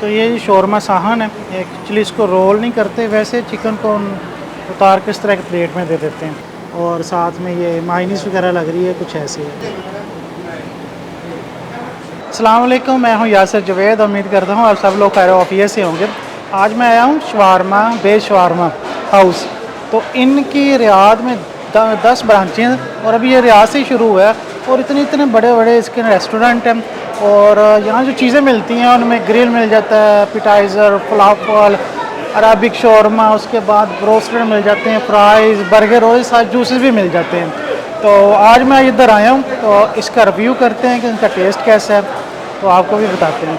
तो ये शौरमा साहन है। एक्चुअली इसको रोल नहीं करते, वैसे चिकन को उतार के इस तरह के प्लेट में दे देते हैं और साथ में ये मायनीस वगैरह लग रही है, कुछ ऐसे है। अस्सलाम वालेकुम, मैं हूँ यासिर जवेद। उम्मीद करता हूँ आप सब लोग खैर ऑफिस से होंगे। आज मैं आया हूँ शवारमा बेज शवारमा हाउस। तो इनकी रियाद में 10 ब्रांचें हैं और अभी ये रियाद से ही शुरू हुआ है और इतने बड़े बड़े इसके रेस्टोरेंट हैं और यहाँ जो चीज़ें मिलती हैं उनमें ग्रिल मिल जाता है, एपिटाइज़र, फलाफल, अरबिक शौरमा, उसके बाद ब्रोस्टेड मिल जाते हैं, फ्राइज़, बर्गर और सारे जूसेस भी मिल जाते हैं। तो आज मैं इधर आया हूँ तो इसका रिव्यू करते हैं कि इनका टेस्ट कैसा है, तो आपको भी बताते हैं।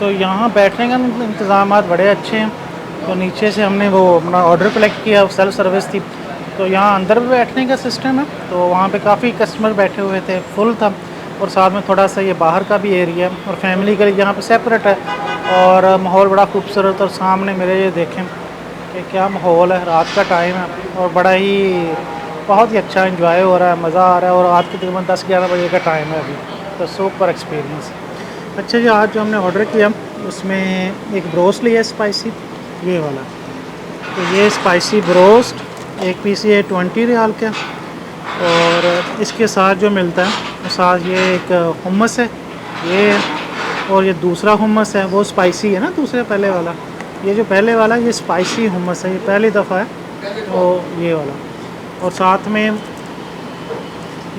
तो यहाँ बैठने का इंतज़ाम बड़े अच्छे हैं। तो नीचे से हमने वो अपना ऑर्डर कलेक्ट किया, सेल्फ सर्विस थी। तो यहाँ अंदर भी बैठने का सिस्टम है, तो वहाँ पे काफ़ी कस्टमर बैठे हुए थे, फुल था। और साथ में थोड़ा सा ये बाहर का भी एरिया है और फैमिली के लिए यहाँ पे सेपरेट है और माहौल बड़ा खूबसूरत। और सामने मेरे ये देखें कि क्या माहौल है, रात का टाइम है और बड़ा ही बहुत ही अच्छा इंजॉय हो रहा है, मज़ा आ रहा है। और रात के तकरीबन 10-11 बजे का टाइम है अभी, तो सुपर एक्सपीरियंस। अच्छा जी, आज जो हमने ऑर्डर किया उसमें एक ब्रोस्ट लिया स्पाइसी, ये वाला। तो ये स्पाइसी ब्रोस्ट एक पीस ये 20 रियाल का। और इसके साथ जो मिलता है साथ ये एक हुम्मस है ये, और ये दूसरा हुम्मस है वो स्पाइसी है ना, दूसरे पहले वाला। ये जो पहले वाला ये स्पाइसी हुम्मस है, ये पहली दफ़ा है तो ये वाला। और साथ में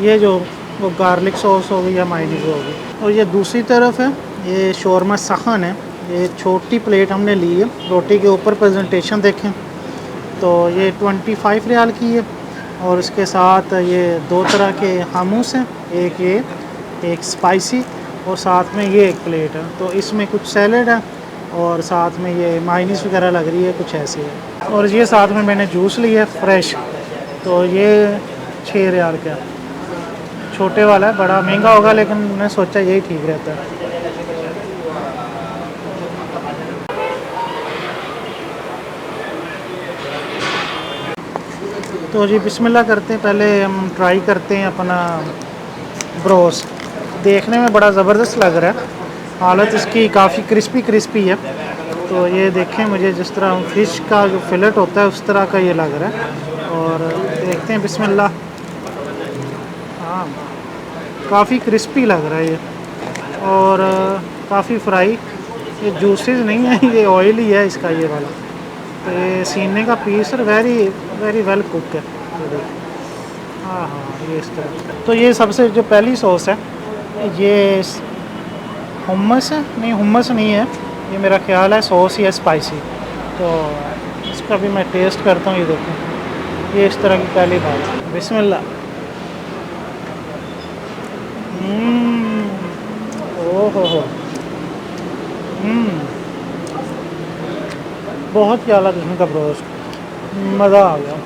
ये जो वो गार्लिक सॉस हो गई या मायोनीज़ हो गई। और ये दूसरी तरफ है, ये शौरमा साहन है। ये छोटी प्लेट हमने ली है, रोटी के ऊपर प्रेजेंटेशन देखें तो ये 25 रियाल की है। और इसके साथ ये 2 तरह के हमूस हैं, एक ये एक स्पाइसी और साथ में ये एक प्लेट है। तो इसमें कुछ सैलड है और साथ में ये मायोनीज़ वगैरह लग रही है, कुछ ऐसी है। और ये साथ में मैंने जूस लिया है फ्रेश, तो ये 6 रियाल का छोटे वाला है। बड़ा महंगा होगा लेकिन मैंने सोचा यही ठीक रहता है। तो जी बिस्मिल्लाह करते हैं, पहले हम ट्राई करते हैं अपना ब्रोस्ट। देखने में बड़ा ज़बरदस्त लग रहा है, हालत इसकी काफ़ी क्रिस्पी है। तो ये देखें, मुझे जिस तरह फ़िश का जो फिलेट होता है उस तरह का ये लग रहा है। और देखते हैं, बिस्मिल्लाह। हाँ, काफ़ी क्रिस्पी लग रहा है ये और काफ़ी फ्राई। ये जूसेस नहीं है, ये ऑयली है इसका ये वाला। तो ये सीने का पीस और वेरी वेल कुक है। हाँ, ये इस तरह। तो ये सबसे जो पहली सॉस है ये हुम्मस है, नहीं हुम्मस नहीं है, ये मेरा ख्याल है सॉस ही है स्पाइसी। तो इसका भी मैं टेस्ट करता हूँ। ये देखें, ये इस तरह की पहली बात। बिस्मिल्लाह। ओहो, बहुत ही आला किस्म का ब्रोस्ट, मज़ा आ गया।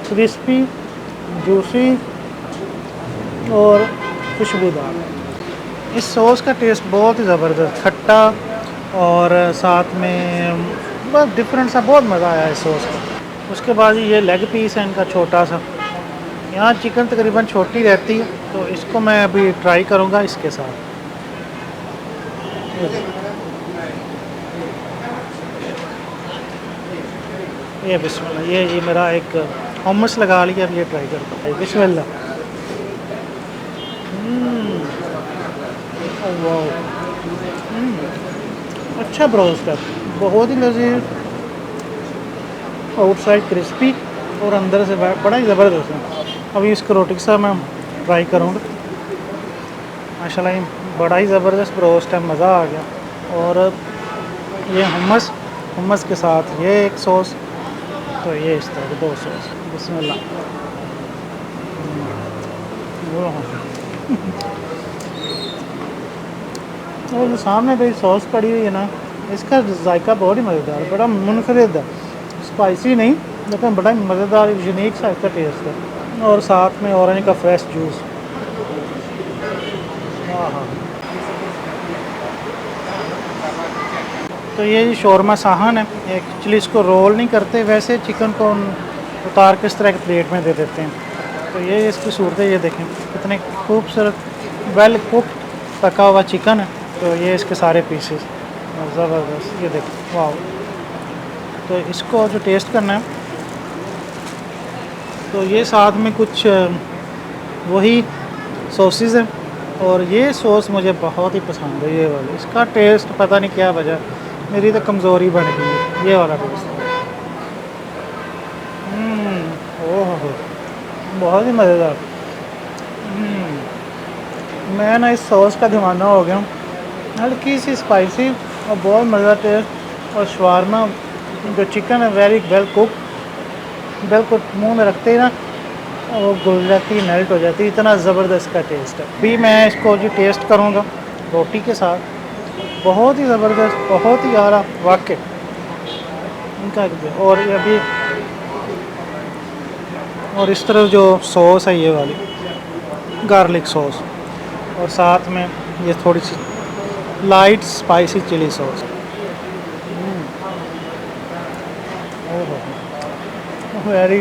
क्रिस्पी, जूसी और खुशबूदार। इस सॉस का टेस्ट बहुत ही ज़बरदस्त, खट्टा और साथ में बहुत डिफरेंट सा, बहुत मज़ा आया इस सॉस का। उसके बाद ये लेग पीस है इनका छोटा सा। यहाँ चिकन तकरीबन छोटी रहती है, तो इसको मैं अभी ट्राई करूँगा इसके साथ। ये बिस्मिल्लाह, ये मेरा एक hummus लगा लिया, अब ये ट्राई करता हूँ। बिस्मिल्लाह। वाह, अच्छा ब्रोस्ट है, बहुत ही लजीज, आउटसाइड क्रिस्पी और अंदर से बड़ा ही ज़बरदस्त है। अभी इसको रोटी के साथ मैं ट्राई करूँगा। माशाल्लाह ये बड़ा ही ज़बरदस्त ब्रोस्ट है, मज़ा आ गया। और ये hummus के साथ ये एक सॉस, तो ये इस तरह के 2 सॉस। बिस्मिल्लाह। और जो सामने भाई सॉस पड़ी हुई है ना, इसका जायका बहुत ही मज़ेदार है, बड़ा मुनफरिद है, स्पाइसी नहीं लेकिन बड़ा ही मज़ेदार यूनिक सा इसका टेस्ट है। और साथ में ऑरेंज का फ्रेश जूस। हाँ, तो ये शौरमा साहन है। एक्चुअली इसको रोल नहीं करते, वैसे चिकन को उतार के इस तरह के प्लेट में दे देते हैं। तो ये इसकी सूरत है, ये देखें कितने खूबसूरत वेल कुक पका हुआ चिकन है। तो ये इसके सारे पीसेस ज़बरदस्त, ये देखें, वाह। तो इसको जो टेस्ट करना है, तो ये साथ में कुछ वही सॉसेस हैं, और ये सॉस मुझे बहुत ही पसंद है, ये वाली। इसका टेस्ट पता नहीं क्या वजह, मेरी तो कमज़ोरी बन गई है ये वाला टेस्ट। ओह, बहुत ही मज़ेदार। मैं ना इस सॉस का दीवाना हो गया हूँ, हल्की सी स्पाइसी और बहुत मज़ेदार टेस्ट। और शवारमा जो चिकन है वेरी वेल कुक, बिल्कुल मुंह में रखते ही ना वो घुल जाती है, मेल्ट हो जाती है, इतना ज़बरदस्त का टेस्ट है। अभी मैं इसको जो टेस्ट करूँगा रोटी के साथ, बहुत ही ज़बरदस्त, बहुत ही आला वाकई इनका। और ये अभी और इस तरफ जो सॉस है ये वाली गार्लिक सॉस, और साथ में ये थोड़ी सी light spicy chilli sauce. Very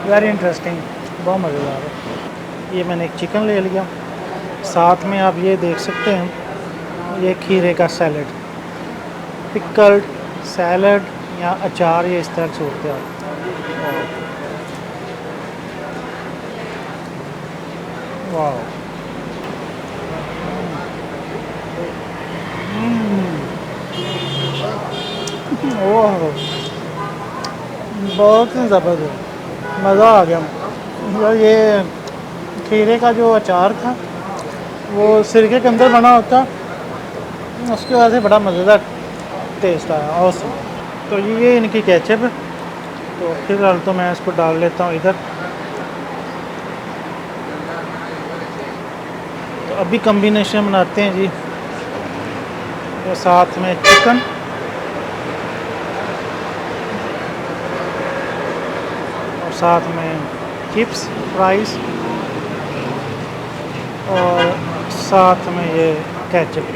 very interesting, बहुत मज़ेदार है। ये मैंने एक चिकन ले लिया, साथ में आप ये देख सकते हैं ये खीरे का सैलड, पिकल्ड सैलड या अचार, ये इस तरह से होते हैं। वाह, ओह, बहुत ही ज़बरदस्त, मज़ा आ गया। मतलब ये खीरे का जो अचार था वो सिरके के अंदर बना होता, उसकी वजह से बड़ा मज़ेदार टेस्ट आया। और तो ये इनकी केचप है, तो फिलहाल तो मैं इसको डाल लेता हूँ इधर। तो अभी कम्बिनेशन बनाते हैं जी, तो साथ में चिकन और साथ में चिप्स फ्राइज़ और साथ में ये केचप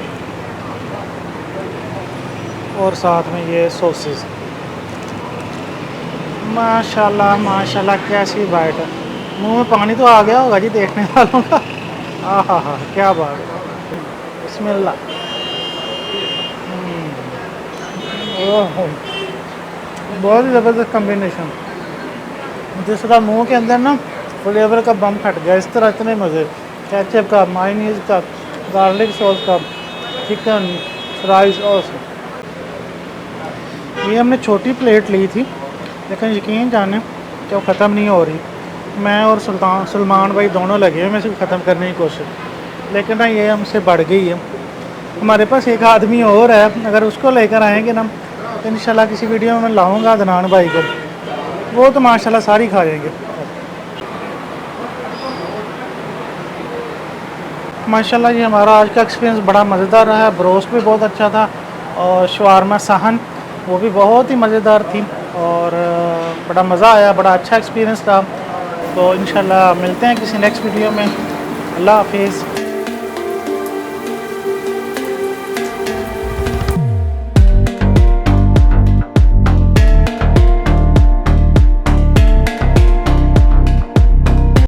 और साथ में ये सॉसेस। माशाल्लाह माशाल्लाह, कैसी बाइट है, मुंह में पानी तो आ गया होगा जी देखने वालों का। हाँ, क्या बात है, बिस्मिल्लाह। ओह, बहुत ही ज़बरदस्त कम्बिनेशन, जिस तरह मुंह के अंदर ना फ्लेवर का बम फट गया, इस तरह इतने मज़े, केचप का, मायोनीज़ का, गार्लिक सॉस का, चिकन फ्राइज़। और ये हमने छोटी प्लेट ली थी, लेकिन यकीन जाने कि वो ख़त्म नहीं हो रही। मैं और सलमान भाई दोनों लगे हैं मैं इसे ख़त्म करने की कोशिश, लेकिन ना ये हमसे बढ़ गई है। हमारे पास एक आदमी और है, अगर उसको लेकर आएंगे ना तो इंशाल्लाह किसी वीडियो में मैं लाऊंगा अदनान भाई को, वो तो माशाल्लाह सारी खा जाएंगे। माशाल्लाह ये हमारा आज का एक्सपीरियंस बड़ा मज़ेदार रहा। ब्रोस्ट भी बहुत अच्छा था और शवारमा साहन वो भी बहुत ही मज़ेदार थी, और बड़ा मज़ा आया, बड़ा अच्छा एक्सपीरियंस था। तो इंशाल्लाह मिलते हैं किसी नेक्स्ट वीडियो में। अल्लाह हाफिज़।